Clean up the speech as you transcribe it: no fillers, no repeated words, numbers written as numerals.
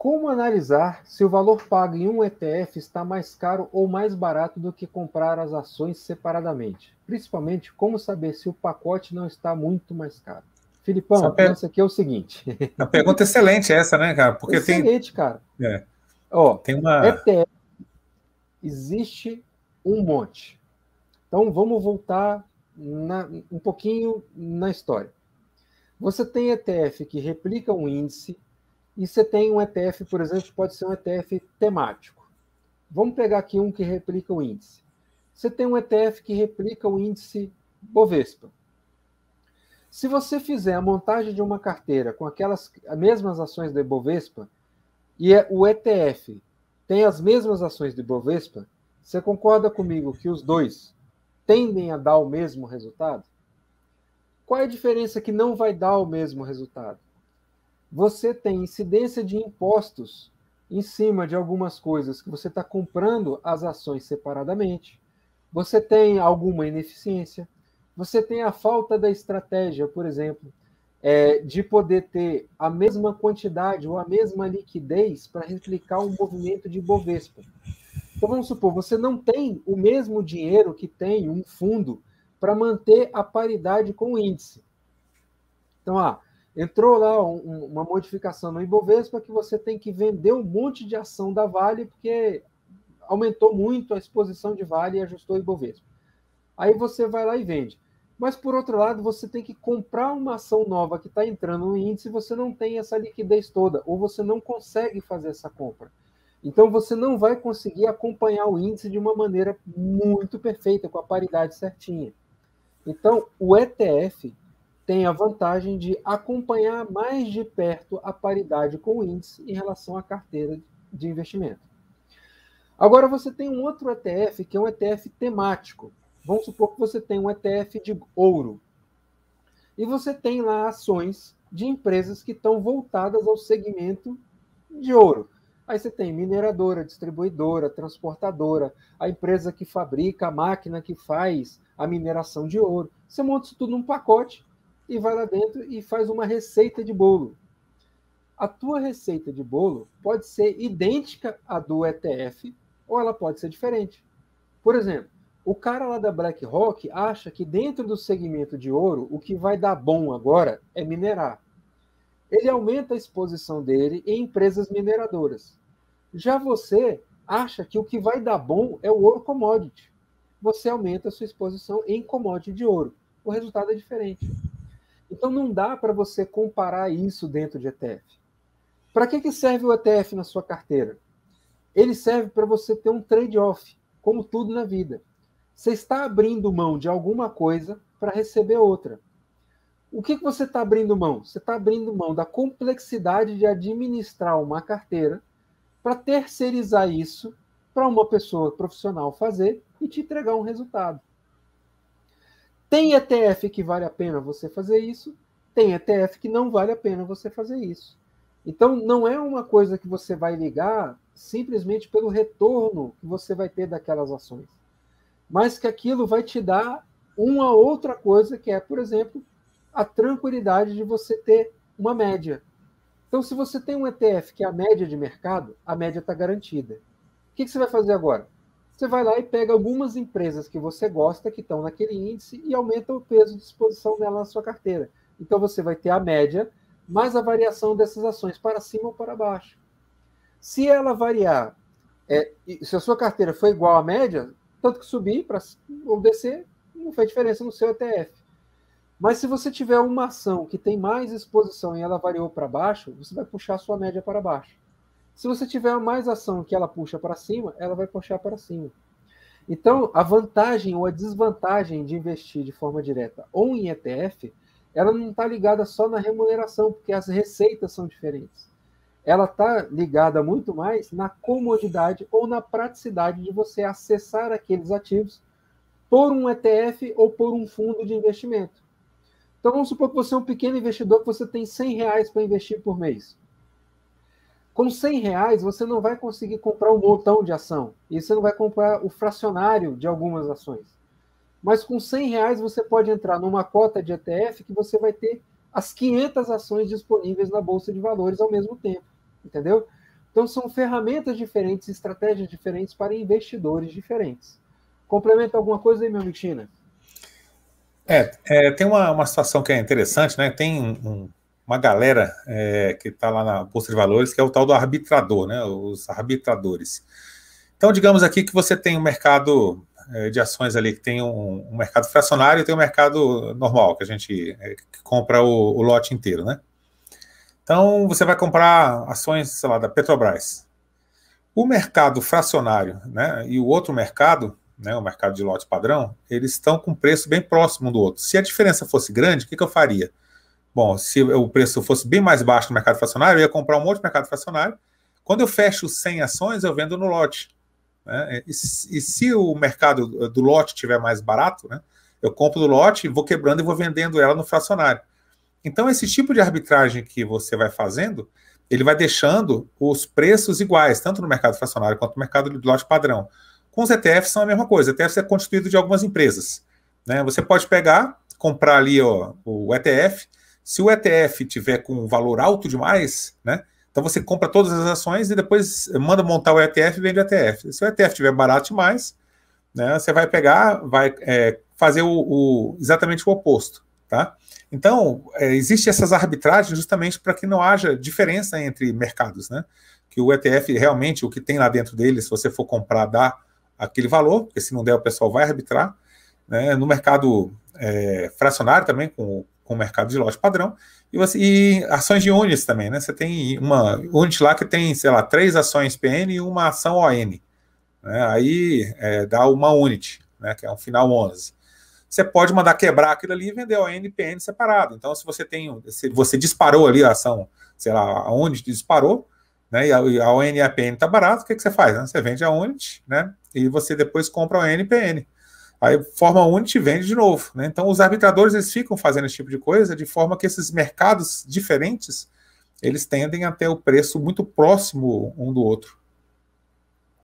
Como analisar se o valor pago em um ETF está mais caro ou mais barato do que comprar as ações separadamente? Principalmente, como saber se o pacote não está muito mais caro? Essa Filipão, o lance aqui é o seguinte. a pergunta é excelente essa, né, cara? Porque Excelente, cara. é, Ó, tem uma. ETF existe um monte. Então, vamos voltar um pouquinho na história. Você tem ETF que replica um índice e você tem um ETF, por exemplo, que pode ser um ETF temático. Vamos pegar aqui um que replica o índice. Você tem um ETF que replica o índice Bovespa. Se você fizer a montagem de uma carteira com aquelas mesmas ações do Ibovespa e o ETF tem as mesmas ações do Ibovespa, você concorda comigo que os dois tendem a dar o mesmo resultado? Qual é a diferença que não vai dar o mesmo resultado? Você tem incidência de impostos em cima de algumas coisas que você está comprando as ações separadamente. Você tem alguma ineficiência. Você tem a falta da estratégia, por exemplo, de poder ter a mesma quantidade ou a mesma liquidez para replicar um movimento de Bovespa. Então, vamos supor, você não tem o mesmo dinheiro que tem um fundo para manter a paridade com o índice. Então, entrou lá uma modificação no Ibovespa que você tem que vender um monte de ação da Vale porque aumentou muito a exposição de Vale e ajustou o Ibovespa. Aí você vai lá e vende. Mas, por outro lado, você tem que comprar uma ação nova que está entrando no índice e você não tem essa liquidez toda, ou você não consegue fazer essa compra. Então, você não vai conseguir acompanhar o índice de uma maneira muito perfeita, com a paridade certinha. Então, o ETF tem a vantagem de acompanhar mais de perto a paridade com o índice em relação à carteira de investimento. Agora, você tem um outro ETF, que é um ETF temático. Vamos supor que você tem um ETF de ouro. E você tem lá ações de empresas que estão voltadas ao segmento de ouro. Aí você tem mineradora, distribuidora, transportadora, a empresa que fabrica a máquina que faz a mineração de ouro. Você monta isso tudo num pacote e vai lá dentro e faz uma receita de bolo. A tua receita de bolo pode ser idêntica à do ETF ou ela pode ser diferente. Por exemplo, o cara lá da BlackRock acha que dentro do segmento de ouro, o que vai dar bom agora é minerar. Ele aumenta a exposição dele em empresas mineradoras. Já você acha que o que vai dar bom é o ouro commodity. Você aumenta a sua exposição em commodity de ouro. O resultado é diferente. Então não dá para você comparar isso dentro de ETF. Para que serve o ETF na sua carteira? Ele serve para você ter um trade-off, como tudo na vida. Você está abrindo mão de alguma coisa para receber outra. O que você está abrindo mão? Você está abrindo mão da complexidade de administrar uma carteira para terceirizar isso para uma pessoa profissional fazer e te entregar um resultado. Tem ETF que vale a pena você fazer isso, tem ETF que não vale a pena você fazer isso. Então, não é uma coisa que você vai ligar simplesmente pelo retorno que você vai ter daquelas ações, mas que aquilo vai te dar uma outra coisa, que é, por exemplo, a tranquilidade de você ter uma média. Então, se você tem um ETF que é a média de mercado, a média está garantida. O que você vai fazer agora? Você vai lá e pega algumas empresas que você gosta, que estão naquele índice, e aumenta o peso de exposição dela na sua carteira. Então, você vai ter a média, mais a variação dessas ações para cima ou para baixo. Se ela variar, se a sua carteira for igual à média, tanto que subir ou descer, não faz diferença no seu ETF. Mas se você tiver uma ação que tem mais exposição e ela variou para baixo, você vai puxar a sua média para baixo. Se você tiver mais ação que ela puxa para cima, ela vai puxar para cima. Então, a vantagem ou a desvantagem de investir de forma direta ou em ETF, ela não está ligada só na remuneração, porque as receitas são diferentes. Ela está ligada muito mais na comodidade ou na praticidade de você acessar aqueles ativos por um ETF ou por um fundo de investimento. Então, vamos supor que você é um pequeno investidor que você tem R$100 para investir por mês. Com R$100, você não vai conseguir comprar um montão de ação. E você não vai comprar o fracionário de algumas ações. Mas com R$100, você pode entrar numa cota de ETF que você vai ter as 500 ações disponíveis na Bolsa de Valores ao mesmo tempo. Entendeu? Então, são ferramentas diferentes, estratégias diferentes para investidores diferentes. Complementa alguma coisa aí, meu amigo China? Tem uma situação que é interessante, né? Tem uma galera que está lá na Bolsa de Valores, que é o tal do arbitrador, né? Os arbitradores. Então, digamos aqui que você tem um mercado de ações ali, que tem um mercado fracionário e tem um mercado normal, que a gente que compra o lote inteiro, né? Então, você vai comprar ações, sei lá, da Petrobras. O mercado fracionário, né, e o outro mercado, né, o mercado de lote padrão, eles estão com preço bem próximo um do outro. Se a diferença fosse grande, o que eu faria? Bom, se o preço fosse bem mais baixo no mercado fracionário, eu ia comprar um outro mercado fracionário. Quando eu fecho 100 ações, eu vendo no lote. Né? E se o mercado do lote estiver mais barato, né, eu compro do lote, vou quebrando e vou vendendo ela no fracionário. Então, esse tipo de arbitragem que você vai fazendo, ele vai deixando os preços iguais, tanto no mercado fracionário quanto no mercado de lote padrão. Com os ETFs são a mesma coisa. O ETF é constituído de algumas empresas. Né? Você pode pegar, comprar ali o ETF. Se o ETF tiver com um valor alto demais, né, então você compra todas as ações e depois manda montar o ETF e vende o ETF. Se o ETF estiver barato demais, né, você vai pegar, vai fazer exatamente o oposto. Tá? Então, existem essas arbitragens justamente para que não haja diferença entre mercados, né? Que o ETF realmente, o que tem lá dentro dele, se você for comprar, dá aquele valor, porque se não der, o pessoal vai arbitrar. Né? No mercado fracionário também, com o mercado de lote padrão, e ações de units também, né? Você tem uma unit lá que tem, sei lá, 3 ações PN e uma ação ON. Né? Aí dá uma unit, né? Que é um final 11. Você pode mandar quebrar aquilo ali e vender o NPN separado. Então, se você disparou ali a ação, sei lá, a Unit disparou, né, e a ON e a PN está barato, o que você faz? Né? Você vende a Unit, né, e você depois compra o NPN. Aí forma a Unit e vende de novo. Né? Então, os arbitradores eles ficam fazendo esse tipo de coisa de forma que esses mercados diferentes eles tendem a ter o preço muito próximo um do outro.